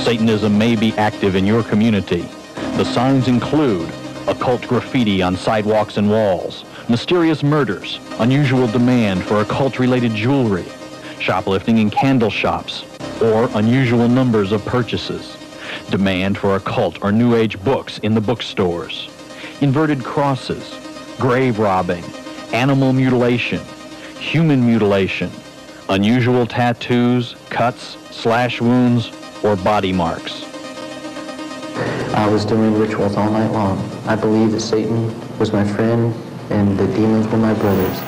Satanism may be active in your community. The signs include occult graffiti on sidewalks and walls, mysterious murders, unusual demand for occult-related jewelry, shoplifting in candle shops, or unusual numbers of purchases, demand for occult or New Age books in the bookstores, inverted crosses, grave robbing, animal mutilation, human mutilation, unusual tattoos, cuts, slash wounds, or body marks. I was doing rituals all night long. I believed that Satan was my friend and the demons were my brothers.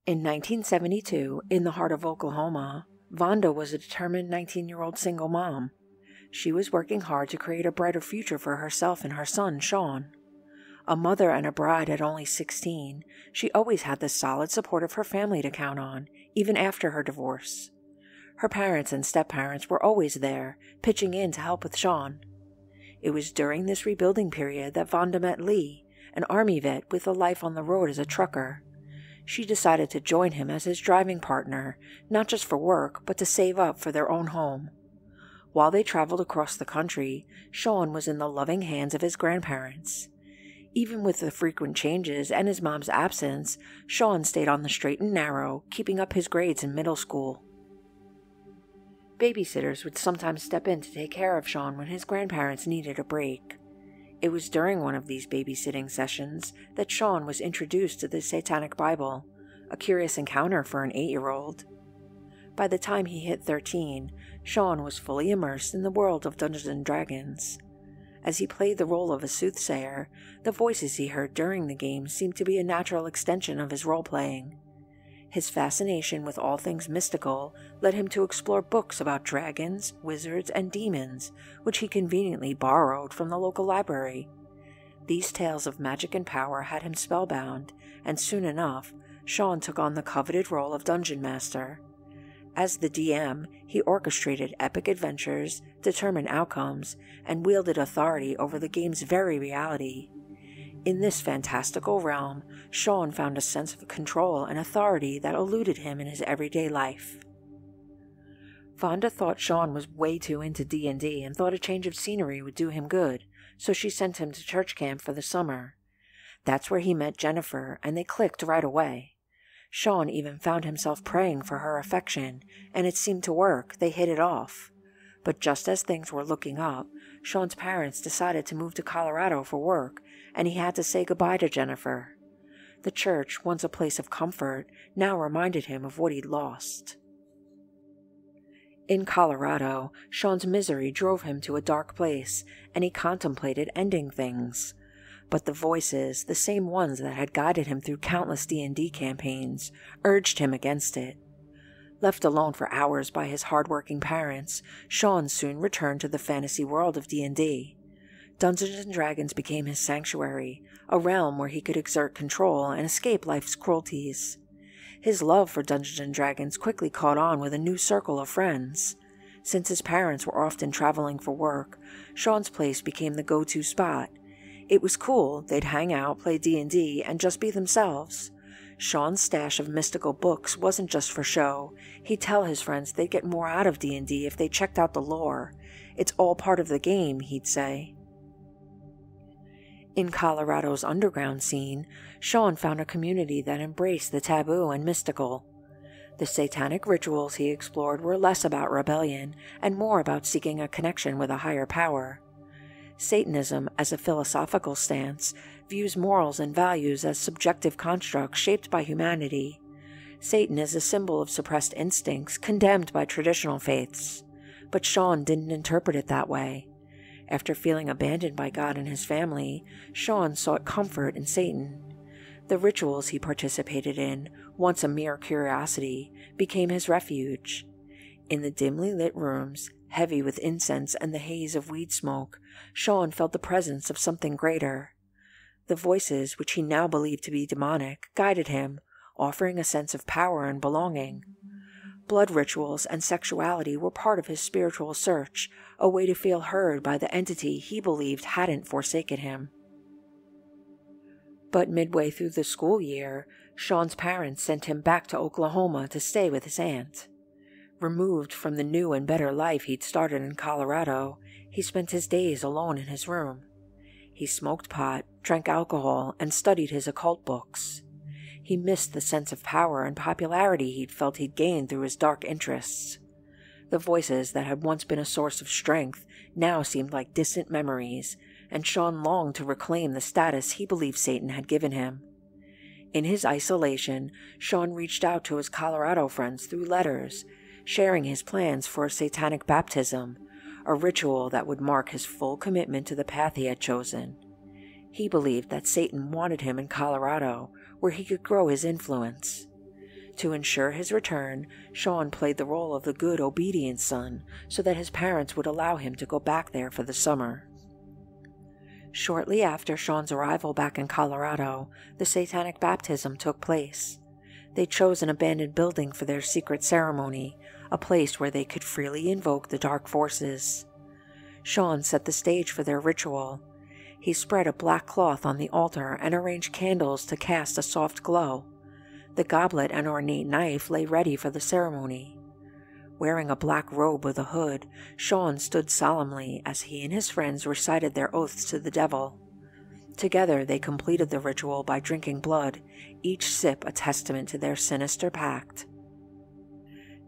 In 1972, in the heart of Oklahoma, Vonda was a determined 19-year-old single mom. She was working hard to create a brighter future for herself and her son, Sean. A mother and a bride at only 16, she always had the solid support of her family to count on, even after her divorce. Her parents and step-parents were always there, pitching in to help with Sean. It was during this rebuilding period that Vonda met Lee, an Army vet with a life on the road as a trucker. She decided to join him as his driving partner, not just for work, but to save up for their own home. While they traveled across the country, Sean was in the loving hands of his grandparents. Even with the frequent changes and his mom's absence, Sean stayed on the straight and narrow, keeping up his grades in middle school. Babysitters would sometimes step in to take care of Sean when his grandparents needed a break. It was during one of these babysitting sessions that Sean was introduced to the Satanic Bible, a curious encounter for an 8-year-old. By the time he hit 13, Sean was fully immersed in the world of Dungeons & Dragons. As he played the role of a soothsayer, the voices he heard during the game seemed to be a natural extension of his role-playing. His fascination with all things mystical led him to explore books about dragons, wizards, and demons, which he conveniently borrowed from the local library. These tales of magic and power had him spellbound, and soon enough, Sean took on the coveted role of Dungeon Master. As the DM, he orchestrated epic adventures, determined outcomes, and wielded authority over the game's very reality. In this fantastical realm, Sean found a sense of control and authority that eluded him in his everyday life. Vonda thought Sean was way too into D&D and thought a change of scenery would do him good, so she sent him to church camp for the summer. That's where he met Jennifer, and they clicked right away. Sean even found himself praying for her affection, and it seemed to work. They hit it off. But just as things were looking up, Sean's parents decided to move to Colorado for work, and he had to say goodbye to Jennifer. The church, once a place of comfort, now reminded him of what he'd lost. In Colorado, Sean's misery drove him to a dark place, and he contemplated ending things. But the voices, the same ones that had guided him through countless D&D campaigns, urged him against it. Left alone for hours by his hard-working parents, Sean soon returned to the fantasy world of D&D. Dungeons & Dragons became his sanctuary, a realm where he could exert control and escape life's cruelties. His love for Dungeons & Dragons quickly caught on with a new circle of friends. Since his parents were often traveling for work, Sean's place became the go-to spot. It was cool, they'd hang out, play D&D, and just be themselves. Sean's stash of mystical books wasn't just for show. He'd tell his friends they'd get more out of D&D if they checked out the lore. It's all part of the game, he'd say. In Colorado's underground scene, Sean found a community that embraced the taboo and mystical. The satanic rituals he explored were less about rebellion and more about seeking a connection with a higher power. Satanism, as a philosophical stance, views morals and values as subjective constructs shaped by humanity. Satan is a symbol of suppressed instincts condemned by traditional faiths. But Sean didn't interpret it that way. After feeling abandoned by God and his family, Sean sought comfort in Satan. The rituals he participated in, once a mere curiosity, became his refuge. In the dimly lit rooms, heavy with incense and the haze of weed smoke, Sean felt the presence of something greater. The voices, which he now believed to be demonic, guided him, offering a sense of power and belonging. Blood rituals and sexuality were part of his spiritual search, a way to feel heard by the entity he believed hadn't forsaken him. But midway through the school year, Sean's parents sent him back to Oklahoma to stay with his aunt. Removed from the new and better life he'd started in Colorado, he spent his days alone in his room. He smoked pot, drank alcohol, and studied his occult books. He missed the sense of power and popularity he'd felt he'd gained through his dark interests. The voices that had once been a source of strength now seemed like distant memories, and Sean longed to reclaim the status he believed Satan had given him. In his isolation, Sean reached out to his Colorado friends through letters, sharing his plans for a satanic baptism, a ritual that would mark his full commitment to the path he had chosen. He believed that Satan wanted him in Colorado, where he could grow his influence. To ensure his return, Sean played the role of the good, obedient son so that his parents would allow him to go back there for the summer. Shortly after Sean's arrival back in Colorado, the satanic baptism took place. They chose an abandoned building for their secret ceremony, a place where they could freely invoke the dark forces. Sean set the stage for their ritual. He spread a black cloth on the altar and arranged candles to cast a soft glow. The goblet and ornate knife lay ready for the ceremony. Wearing a black robe with a hood, Sean stood solemnly as he and his friends recited their oaths to the devil. Together they completed the ritual by drinking blood, each sip a testament to their sinister pact.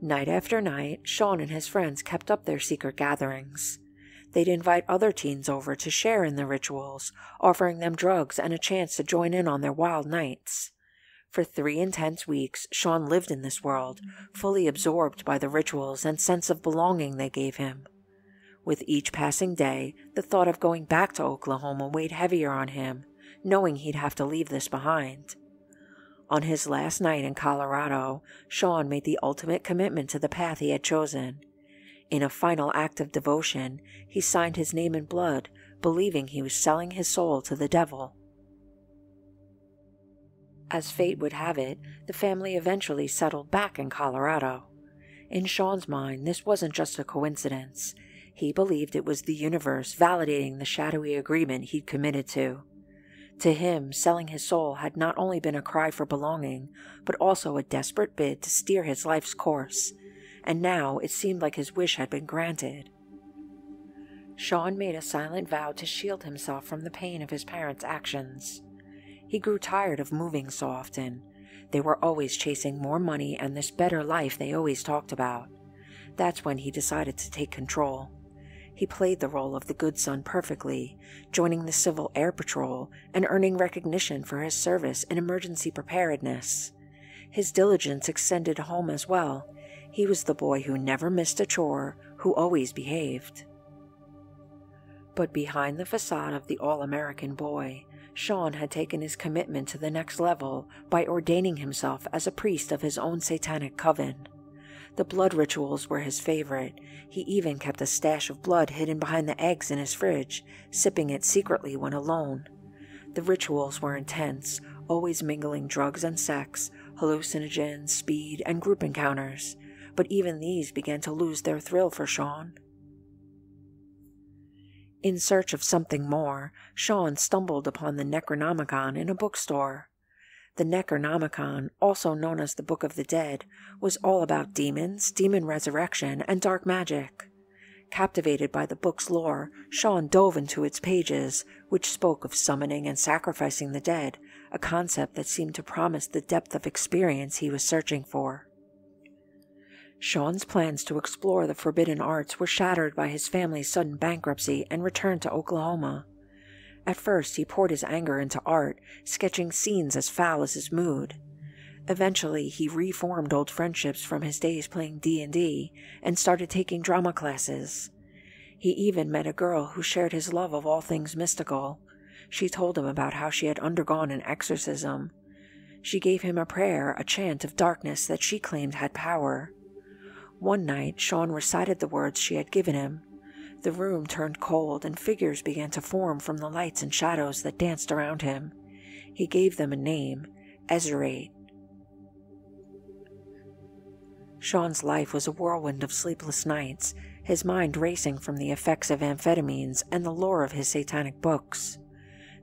Night after night, Sean and his friends kept up their secret gatherings. They'd invite other teens over to share in the rituals, offering them drugs and a chance to join in on their wild nights. For 3 intense weeks, Sean lived in this world, fully absorbed by the rituals and sense of belonging they gave him. With each passing day, the thought of going back to Oklahoma weighed heavier on him, knowing he'd have to leave this behind. On his last night in Colorado, Sean made the ultimate commitment to the path he had chosen. In a final act of devotion, he signed his name in blood, believing he was selling his soul to the devil. As fate would have it, the family eventually settled back in Colorado. In Sean's mind, this wasn't just a coincidence. He believed it was the universe validating the shadowy agreement he'd committed to. To him, selling his soul had not only been a cry for belonging, but also a desperate bid to steer his life's course, and now it seemed like his wish had been granted. Sean made a silent vow to shield himself from the pain of his parents' actions. He grew tired of moving so often. They were always chasing more money and this better life they always talked about. That's when he decided to take control. He played the role of the good son perfectly, joining the Civil Air Patrol and earning recognition for his service in emergency preparedness. His diligence extended home as well. He was the boy who never missed a chore, who always behaved. But behind the facade of the all-American boy, Sean had taken his commitment to the next level by ordaining himself as a priest of his own satanic coven. The blood rituals were his favorite. He even kept a stash of blood hidden behind the eggs in his fridge, sipping it secretly when alone. The rituals were intense, always mingling drugs and sex, hallucinogens, speed, and group encounters, but even these began to lose their thrill for Sean. In search of something more, Sean stumbled upon the Necronomicon in a bookstore. The Necronomicon, also known as the Book of the Dead, was all about demons, demon resurrection, and dark magic. Captivated by the book's lore, Sean dove into its pages, which spoke of summoning and sacrificing the dead, a concept that seemed to promise the depth of experience he was searching for. Sean's plans to explore the forbidden arts were shattered by his family's sudden bankruptcy and return to Oklahoma. At first, he poured his anger into art, sketching scenes as foul as his mood. Eventually, he reformed old friendships from his days playing D&D and started taking drama classes. He even met a girl who shared his love of all things mystical. She told him about how she had undergone an exorcism. She gave him a prayer, a chant of darkness that she claimed had power. One night, Sean recited the words she had given him. The room turned cold, and figures began to form from the lights and shadows that danced around him. He gave them a name, Ezurate. Sean's life was a whirlwind of sleepless nights, his mind racing from the effects of amphetamines and the lore of his satanic books.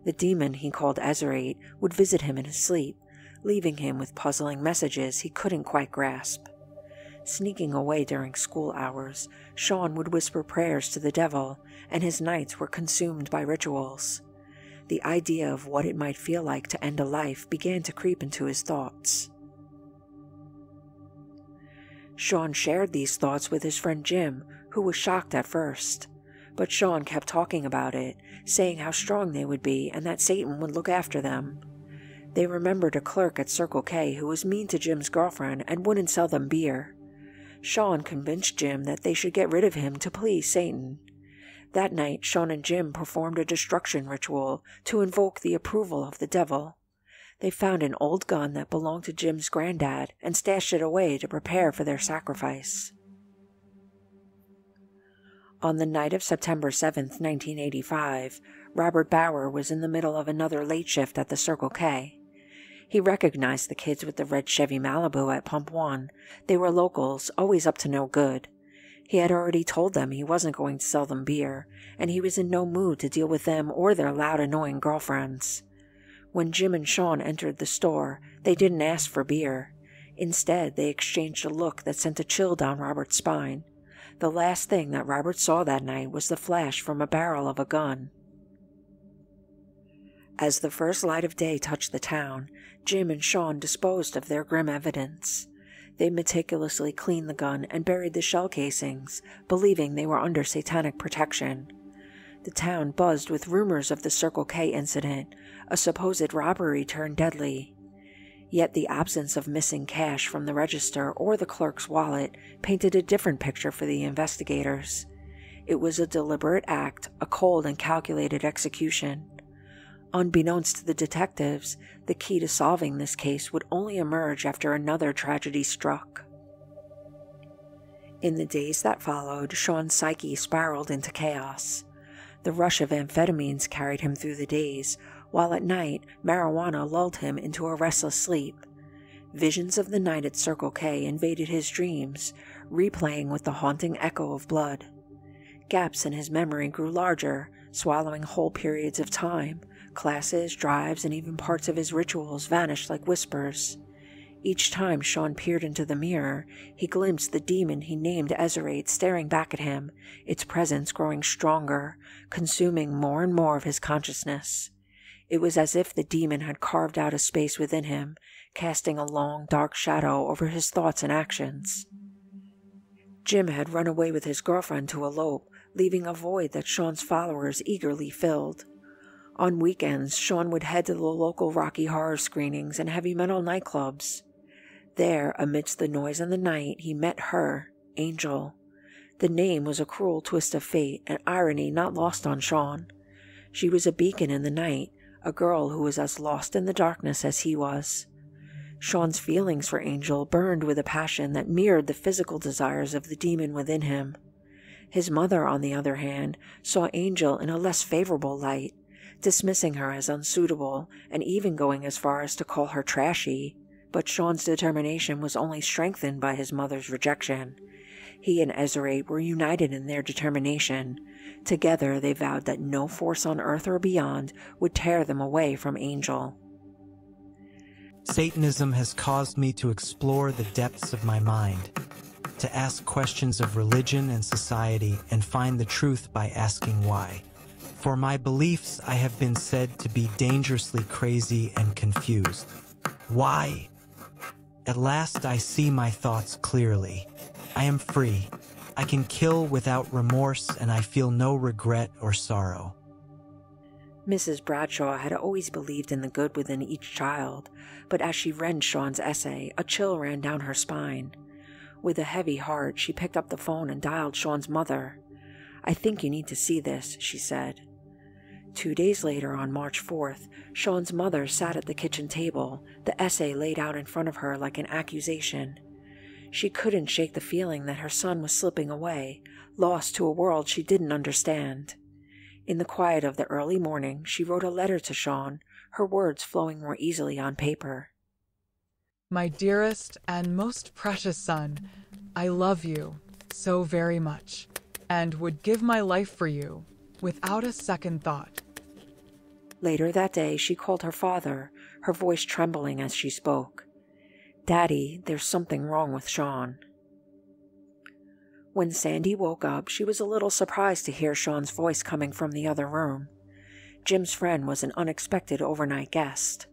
The demon he called Ezurate would visit him in his sleep, leaving him with puzzling messages he couldn't quite grasp. Sneaking away during school hours, Sean would whisper prayers to the devil, and his nights were consumed by rituals. The idea of what it might feel like to end a life began to creep into his thoughts. Sean shared these thoughts with his friend Jim, who was shocked at first. But Sean kept talking about it, saying how strong they would be and that Satan would look after them. They remembered a clerk at Circle K who was mean to Jim's girlfriend and wouldn't sell them beer. Sean convinced Jim that they should get rid of him to please Satan. That night, Sean and Jim performed a destruction ritual to invoke the approval of the devil. They found an old gun that belonged to Jim's granddad and stashed it away to prepare for their sacrifice. On the night of September 7th, 1985, Robert Bauer was in the middle of another late shift at the Circle K. He recognized the kids with the red Chevy Malibu at Pump 1. They were locals, always up to no good. He had already told them he wasn't going to sell them beer, and he was in no mood to deal with them or their loud, annoying girlfriends. When Jim and Sean entered the store, they didn't ask for beer. Instead, they exchanged a look that sent a chill down Robert's spine. The last thing that Robert saw that night was the flash from a barrel of a gun. As the first light of day touched the town, Jim and Sean disposed of their grim evidence. They meticulously cleaned the gun and buried the shell casings, believing they were under satanic protection. The town buzzed with rumors of the Circle K incident, a supposed robbery turned deadly. Yet the absence of missing cash from the register or the clerk's wallet painted a different picture for the investigators. It was a deliberate act, a cold and calculated execution. Unbeknownst to the detectives, the key to solving this case would only emerge after another tragedy struck. In the days that followed, Sean's psyche spiraled into chaos. The rush of amphetamines carried him through the days, while at night, marijuana lulled him into a restless sleep. Visions of the night at Circle K invaded his dreams, replaying with the haunting echo of blood. Gaps in his memory grew larger, swallowing whole periods of time. Classes, drives, and even parts of his rituals vanished like whispers. Each time Sean peered into the mirror, he glimpsed the demon he named Ezurate staring back at him, its presence growing stronger, consuming more and more of his consciousness. It was as if the demon had carved out a space within him, casting a long, dark shadow over his thoughts and actions. Jim had run away with his girlfriend to elope, leaving a void that Sean's followers eagerly filled. On weekends, Sean would head to the local Rocky Horror screenings and heavy metal nightclubs. There, amidst the noise and the night, he met her, Angel. The name was a cruel twist of fate, an irony not lost on Sean. She was a beacon in the night, a girl who was as lost in the darkness as he was. Sean's feelings for Angel burned with a passion that mirrored the physical desires of the demon within him. His mother, on the other hand, saw Angel in a less favorable light, dismissing her as unsuitable and even going as far as to call her trashy. But Sean's determination was only strengthened by his mother's rejection. He and Ezurate were united in their determination. Together they vowed that no force on earth or beyond would tear them away from Angel. Satanism has caused me to explore the depths of my mind, to ask questions of religion and society and find the truth by asking why. For my beliefs, I have been said to be dangerously crazy and confused. Why? At last I see my thoughts clearly. I am free. I can kill without remorse, and I feel no regret or sorrow. Mrs. Bradshaw had always believed in the good within each child, but as she read Sean's essay, a chill ran down her spine. With a heavy heart, she picked up the phone and dialed Sean's mother. "I think you need to see this," she said. 2 days later, on March 4th, Sean's mother sat at the kitchen table, the essay laid out in front of her like an accusation. She couldn't shake the feeling that her son was slipping away, lost to a world she didn't understand. In the quiet of the early morning, she wrote a letter to Sean, her words flowing more easily on paper. My dearest and most precious son, I love you so very much, and would give my life for you without a second thought. Later that day, she called her father, her voice trembling as she spoke. Daddy, there's something wrong with Sean. When Sandy woke up, she was a little surprised to hear Sean's voice coming from the other room. Jim's friend was an unexpected overnight guest.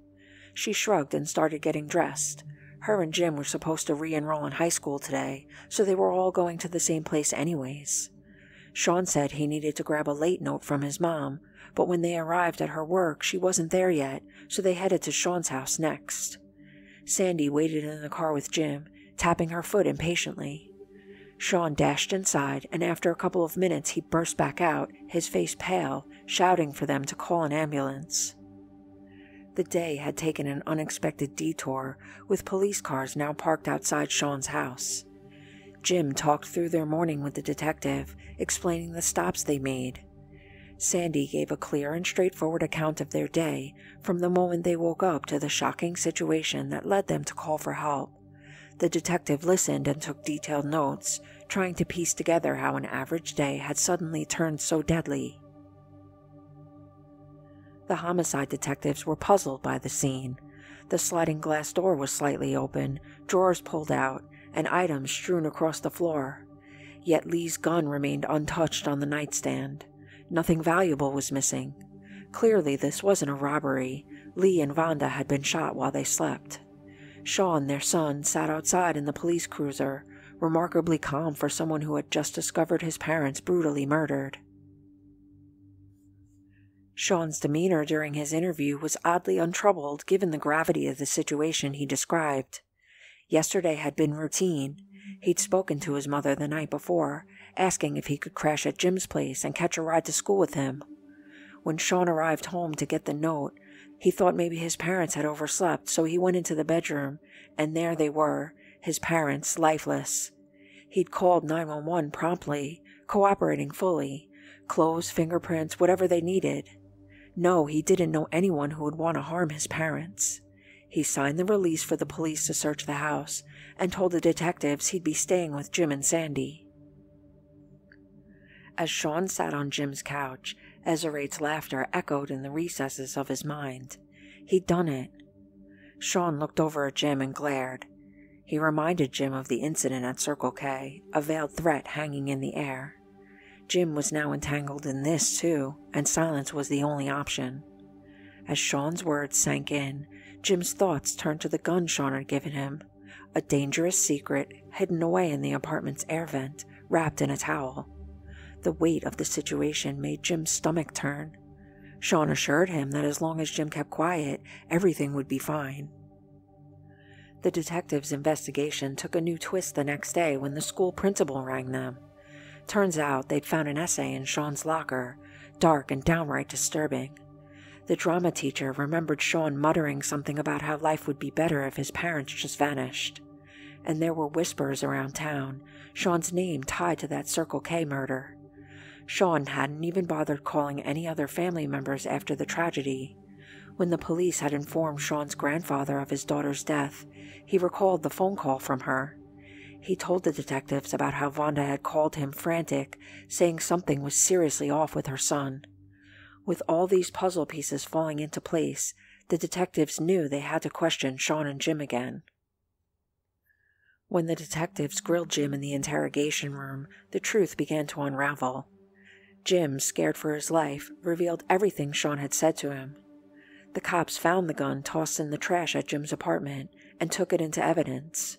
She shrugged and started getting dressed. Her and Jim were supposed to re-enroll in high school today, so they were all going to the same place anyways. Sean said he needed to grab a late note from his mom, but when they arrived at her work, she wasn't there yet, so they headed to Sean's house next. Sandy waited in the car with Jim, tapping her foot impatiently. Sean dashed inside, and after a couple of minutes he burst back out, his face pale, shouting for them to call an ambulance. The day had taken an unexpected detour, with police cars now parked outside Sean's house. Jim talked through their morning with the detective, explaining the stops they made. Sandy gave a clear and straightforward account of their day, from the moment they woke up to the shocking situation that led them to call for help. The detective listened and took detailed notes, trying to piece together how an average day had suddenly turned so deadly. The homicide detectives were puzzled by the scene. The sliding glass door was slightly open, drawers pulled out, and items strewn across the floor. Yet Lee's gun remained untouched on the nightstand. Nothing valuable was missing. Clearly this wasn't a robbery. Lee and Vonda had been shot while they slept. Sean, their son, sat outside in the police cruiser, remarkably calm for someone who had just discovered his parents brutally murdered. Sean's demeanor during his interview was oddly untroubled given the gravity of the situation he described. Yesterday had been routine. He'd spoken to his mother the night before, asking if he could crash at Jim's place and catch a ride to school with him. When Sean arrived home to get the note, he thought maybe his parents had overslept, so he went into the bedroom, and there they were, his parents, lifeless. He'd called 911 promptly, cooperating fully, clothes, fingerprints, whatever they needed. No, he didn't know anyone who would want to harm his parents. He signed the release for the police to search the house, and told the detectives he'd be staying with Jim and Sandy. As Sean sat on Jim's couch, Ezurate's laughter echoed in the recesses of his mind. He'd done it. Sean looked over at Jim and glared. He reminded Jim of the incident at Circle K, a veiled threat hanging in the air. Jim was now entangled in this, too, and silence was the only option. As Sean's words sank in, Jim's thoughts turned to the gun Sean had given him, a dangerous secret hidden away in the apartment's air vent, wrapped in a towel. The weight of the situation made Jim's stomach turn. Sean assured him that as long as Jim kept quiet, everything would be fine. The detectives' investigation took a new twist the next day when the school principal rang them. Turns out they'd found an essay in Sean's locker, dark and downright disturbing. The drama teacher remembered Sean muttering something about how life would be better if his parents just vanished. And there were whispers around town, Sean's name tied to that Circle K murder. Sean hadn't even bothered calling any other family members after the tragedy. When the police had informed Sean's grandfather of his daughter's death, he recalled the phone call from her. He told the detectives about how Vonda had called him frantic, saying something was seriously off with her son. With all these puzzle pieces falling into place, the detectives knew they had to question Sean and Jim again. When the detectives grilled Jim in the interrogation room, the truth began to unravel. Jim, scared for his life, revealed everything Sean had said to him. The cops found the gun tossed in the trash at Jim's apartment and took it into evidence.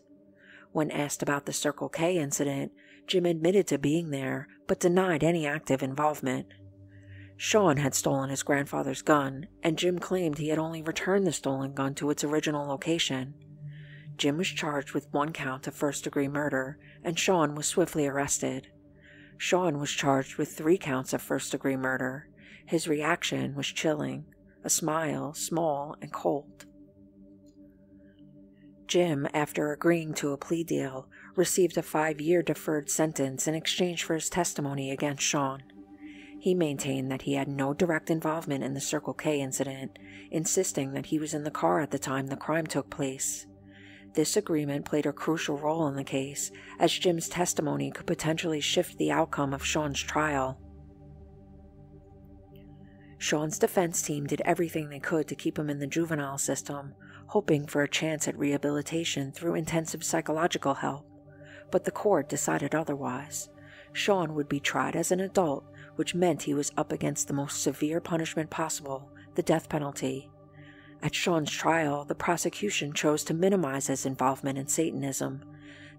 When asked about the Circle K incident, Jim admitted to being there, but denied any active involvement. Sean had stolen his grandfather's gun, and Jim claimed he had only returned the stolen gun to its original location. Jim was charged with 1 count of first-degree murder, and Sean was swiftly arrested. Sean was charged with 3 counts of first-degree murder. His reaction was chilling, a smile, small and cold. Jim, after agreeing to a plea deal, received a 5-year deferred sentence in exchange for his testimony against Sean. He maintained that he had no direct involvement in the Circle K incident, insisting that he was in the car at the time the crime took place. This agreement played a crucial role in the case, as Jim's testimony could potentially shift the outcome of Sean's trial. Sean's defense team did everything they could to keep him in the juvenile system, hoping for a chance at rehabilitation through intensive psychological help, but the court decided otherwise. Sean would be tried as an adult, which meant he was up against the most severe punishment possible, the death penalty. At Sean's trial, the prosecution chose to minimize his involvement in Satanism.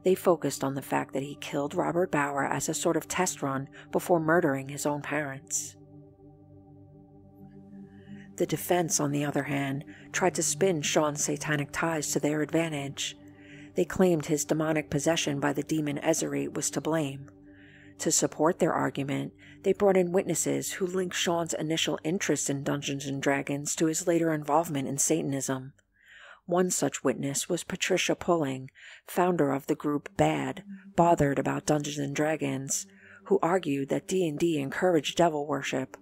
They focused on the fact that he killed Robert Bauer as a sort of test run before murdering his own parents. The defense, on the other hand, tried to spin Sean's satanic ties to their advantage. They claimed his demonic possession by the demon Ezurate was to blame. To support their argument, they brought in witnesses who linked Sean's initial interest in Dungeons & Dragons to his later involvement in Satanism. One such witness was Patricia Pulling, founder of the group Bad, Bothered About Dungeons & Dragons, who argued that D&D encouraged devil worship.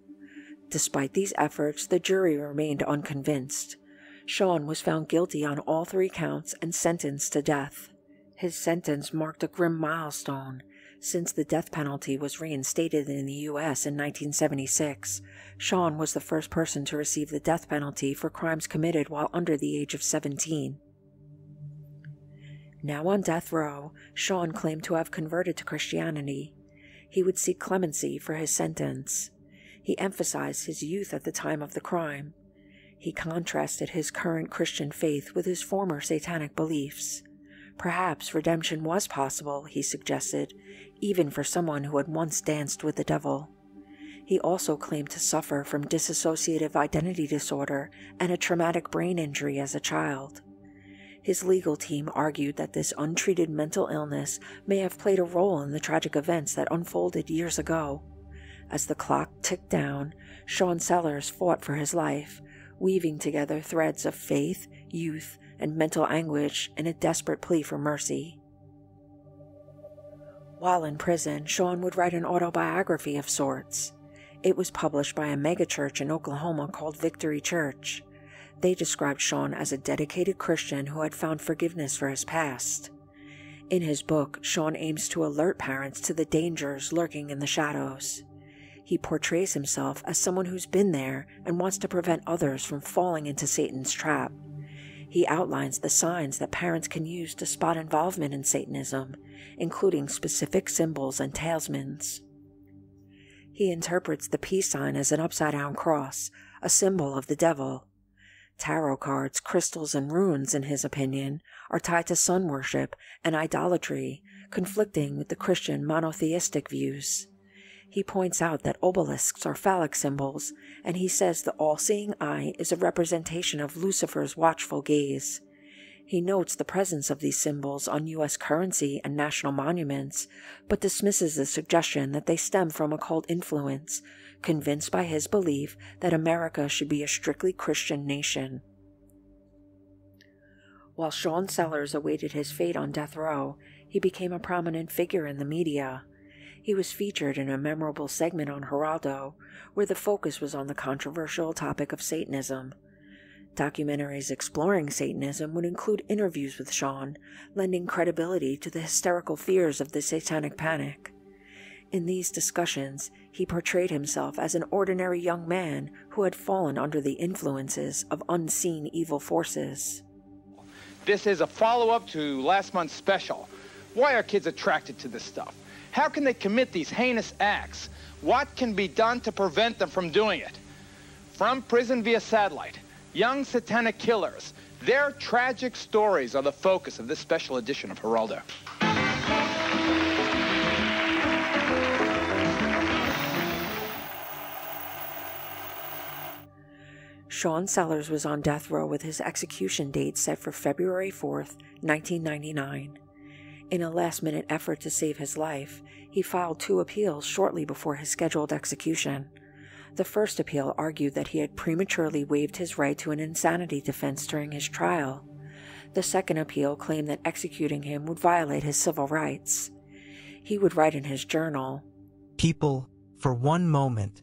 Despite these efforts, the jury remained unconvinced. Sean was found guilty on all 3 counts and sentenced to death. His sentence marked a grim milestone. Since the death penalty was reinstated in the U.S. in 1976, Sean was the first person to receive the death penalty for crimes committed while under the age of 17. Now on death row, Sean claimed to have converted to Christianity. He would seek clemency for his sentence. He emphasized his youth at the time of the crime. He contrasted his current Christian faith with his former satanic beliefs. Perhaps redemption was possible, he suggested, even for someone who had once danced with the devil. He also claimed to suffer from dissociative identity disorder and a traumatic brain injury as a child. His legal team argued that this untreated mental illness may have played a role in the tragic events that unfolded years ago. As the clock ticked down, Sean Sellers fought for his life, weaving together threads of faith, youth, and mental anguish in a desperate plea for mercy. While in prison, Sean would write an autobiography of sorts. It was published by a megachurch in Oklahoma called Victory Church. They described Sean as a dedicated Christian who had found forgiveness for his past. In his book, Sean aims to alert parents to the dangers lurking in the shadows. He portrays himself as someone who's been there and wants to prevent others from falling into Satan's trap. He outlines the signs that parents can use to spot involvement in Satanism, including specific symbols and talismans. He interprets the peace sign as an upside-down cross, a symbol of the devil. Tarot cards, crystals, and runes, in his opinion, are tied to sun worship and idolatry, conflicting with the Christian monotheistic views. He points out that obelisks are phallic symbols, and he says the all-seeing eye is a representation of Lucifer's watchful gaze. He notes the presence of these symbols on U.S. currency and national monuments, but dismisses the suggestion that they stem from occult influence, convinced by his belief that America should be a strictly Christian nation. While Sean Sellers awaited his fate on death row, he became a prominent figure in the media. He was featured in a memorable segment on Geraldo, where the focus was on the controversial topic of Satanism. Documentaries exploring Satanism would include interviews with Sean, lending credibility to the hysterical fears of the Satanic Panic. In these discussions, he portrayed himself as an ordinary young man who had fallen under the influences of unseen evil forces. This is a follow-up to last month's special. Why are kids attracted to this stuff? How can they commit these heinous acts? What can be done to prevent them from doing it? From prison via satellite, young satanic killers, their tragic stories are the focus of this special edition of Geraldo. Sean Sellers was on death row with his execution date set for February 4th, 1999. In a last-minute effort to save his life, he filed 2 appeals shortly before his scheduled execution. The first appeal argued that he had prematurely waived his right to an insanity defense during his trial. The second appeal claimed that executing him would violate his civil rights. He would write in his journal, "People, for one moment,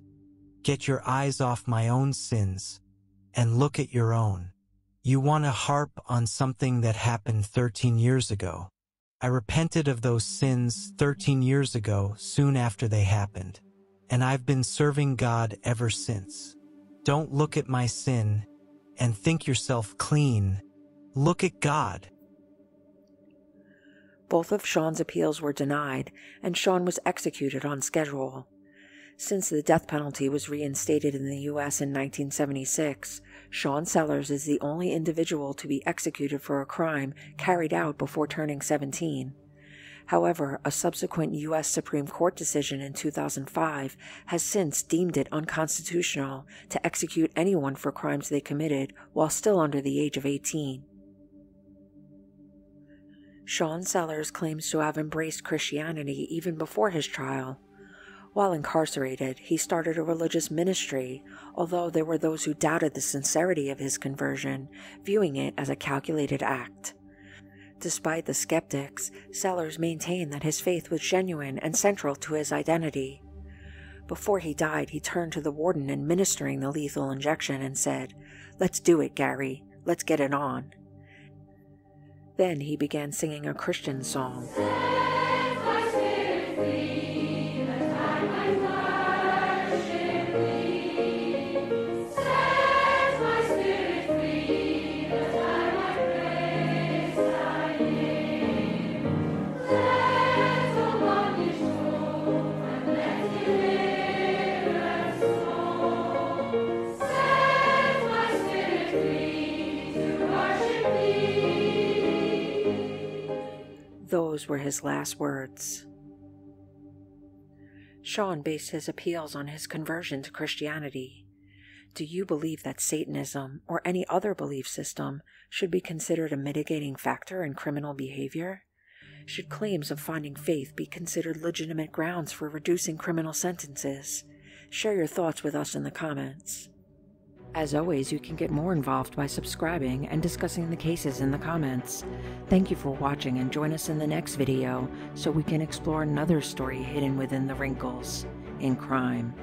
get your eyes off my own sins and look at your own. You want to harp on something that happened 13 years ago. I repented of those sins 13 years ago, soon after they happened, and I've been serving God ever since. Don't look at my sin and think yourself clean. Look at God." Both of Sean's appeals were denied, and Sean was executed on schedule. Since the death penalty was reinstated in the U.S. in 1976, Sean Sellers is the only individual to be executed for a crime carried out before turning 17. However, a subsequent U.S. Supreme Court decision in 2005 has since deemed it unconstitutional to execute anyone for crimes they committed while still under the age of 18. Sean Sellers claims to have embraced Christianity even before his trial. While incarcerated, he started a religious ministry, although there were those who doubted the sincerity of his conversion, viewing it as a calculated act. Despite the skeptics, Sellers maintained that his faith was genuine and central to his identity. Before he died, he turned to the warden administering the lethal injection and said, "Let's do it, Gary. Let's get it on." Then he began singing a Christian song. Those were his last words. Sean based his appeals on his conversion to Christianity. Do you believe that Satanism, or any other belief system, should be considered a mitigating factor in criminal behavior? Should claims of finding faith be considered legitimate grounds for reducing criminal sentences? Share your thoughts with us in the comments. As always, you can get more involved by subscribing and discussing the cases in the comments. Thank you for watching, and join us in the next video so we can explore another story hidden within the wrinkles in crime.